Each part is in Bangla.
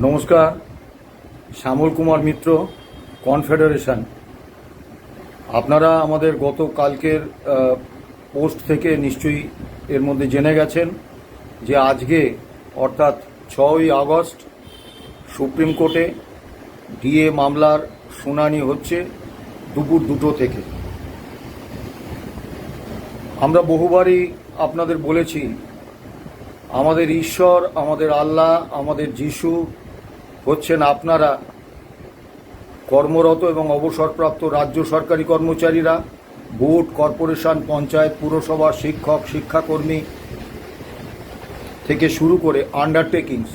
নমস্কার। শ্যামল কুমার মিত্র, কনফেডারেশন। আপনারা আমাদের গতকালকের পোস্ট থেকে নিশ্চয়ই এর মধ্যে জেনে গেছেন যে আজকে অর্থাৎ 6ই আগস্ট সুপ্রিম কোর্টে ডিএ মামলার শুনানি হচ্ছে দুপুর 2টো থেকে। আমরা বহুবারই আপনাদের বলেছি আমাদের ঈশ্বর, আমাদের আল্লাহ, আমাদের যিশু হচ্ছেন আপনারা, কর্মরত এবং অবসরপ্রাপ্ত রাজ্য সরকারি কর্মচারীরা, বোর্ড, কর্পোরেশন, পঞ্চায়েত, পুরসভা, শিক্ষক, শিক্ষাকর্মী থেকে শুরু করে আন্ডারটেকিংস,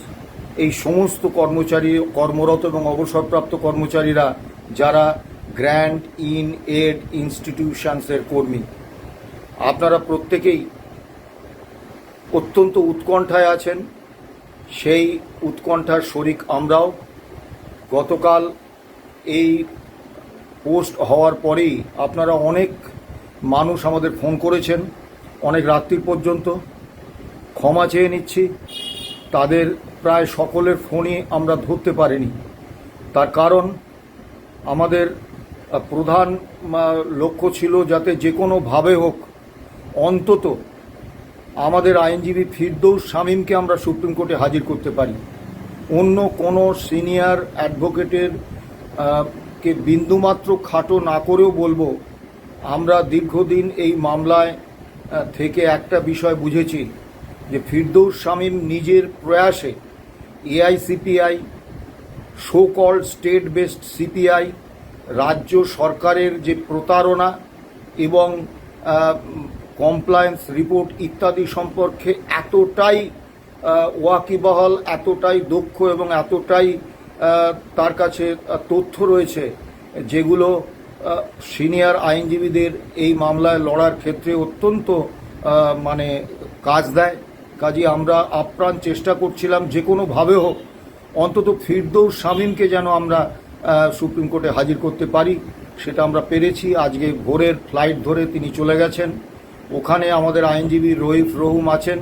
এই সমস্ত কর্মচারী, কর্মরত এবং অবসরপ্রাপ্ত কর্মচারীরা যারা গ্র্যান্ট ইন এড ইনস্টিটিউশনসের কর্মী, আপনারা প্রত্যেকেই অত্যন্ত উৎকণ্ঠায় আছেন। সেই উৎকণ্ঠার শরিক আমরাও। গতকাল এই পোস্ট হওয়ার পরেই আপনারা অনেক মানুষ আমাদের ফোন করেছেন, অনেক রাত্রি পর্যন্ত। ক্ষমা চেয়ে নিচ্ছি, তাদের প্রায় সকলের ফোনই আমরা ধরতে পারিনি। তার কারণ আমাদের প্রধান লক্ষ্য ছিল যাতে যে কোনোভাবে হোক অন্তত আমাদের আইনজীবী ফিরদৌস শামীমকে আমরা সুপ্রিম কোর্টে হাজির করতে পারি। অন্য কোনো সিনিয়র অ্যাডভোকেটের কে বিন্দুমাত্র খাটো না করেও বলবো, আমরা দীর্ঘদিন এই মামলায় থেকে একটা বিষয় বুঝেছি যে ফিরদৌস শামীম নিজের প্রয়াসে AICPI, so called state based CPI, রাজ্য সরকারের যে প্রতারণা এবং কমপ্লায়েন্স রিপোর্ট ইত্যাদি সম্পর্কে এতটাই ওয়াকিবহাল, এতটাই দক্ষ এবং এতটাই তার কাছে তথ্য রয়েছে যেগুলো সিনিয়র আইনজীবীদের এই মামলায় লড়ার ক্ষেত্রে অত্যন্ত কাজ দেয়। কাজে আমরা আপ্রাণ চেষ্টা করছিলাম যে কোনোভাবে হোক অন্তত ফিরদৌস শামীমকে যেন আমরা সুপ্রিম কোর্টে হাজির করতে পারি। সেটা আমরা পেরেছি। আজকে ভোরের ফ্লাইট ধরে তিনি চলে গেছেন। ওখানে আমাদের আইনজীবী রইফ রহুম আছেন,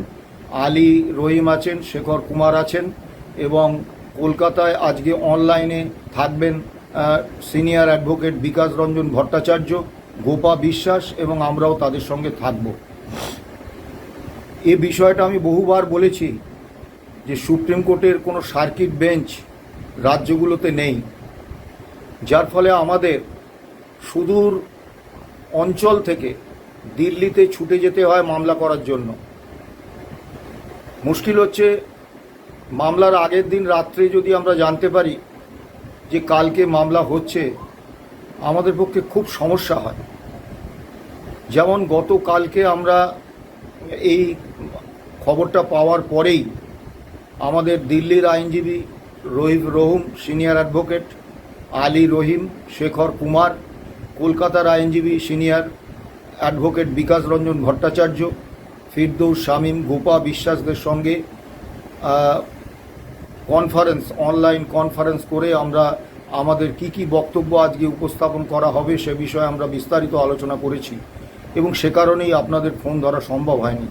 আলী রহিম আছেন, শেখর কুমার আছেন এবং কলকাতায় আজকে অনলাইনে থাকবেন সিনিয়র অ্যাডভোকেট বিকাশ রঞ্জন ভট্টাচার্য, গোপা বিশ্বাস এবং আমরাও তাদের সঙ্গে থাকব। এ বিষয়টা আমি বহুবার বলেছি যে সুপ্রিম কোর্টের কোনো সার্কিট বেঞ্চ রাজ্যগুলোতে নেই, যার ফলে আমাদের সুদূর অঞ্চল থেকে দিল্লিতে ছুটে যেতে হয় মামলা করার জন্য। মুশকিল হচ্ছে মামলার আগের দিন রাত্রে যদি আমরা জানতে পারি যে কালকে মামলা হচ্ছে, আমাদের পক্ষে খুব সমস্যা হয়। যেমন গতকালকে আমরা এই খবরটা পাওয়ার পরেই আমাদের দিল্লির আইনজীবী রইফ রহুম, সিনিয়র অ্যাডভোকেট আলী রহিম, শেখর কুমার, কলকাতার আইনজীবী সিনিয়র অ্যাডভোকেট বিকাশ রঞ্জন ভট্টাচার্য, ফিরদৌস শামীম, গোপা বিশ্বাসদের সঙ্গে অনলাইন কনফারেন্স করে আমরা আমাদের কি বক্তব্য আজকে উপস্থাপন করা হবে সে বিষয়ে আমরা বিস্তারিত আলোচনা করেছি এবং সে কারণেই আপনাদের ফোন ধরা সম্ভব হয়নি।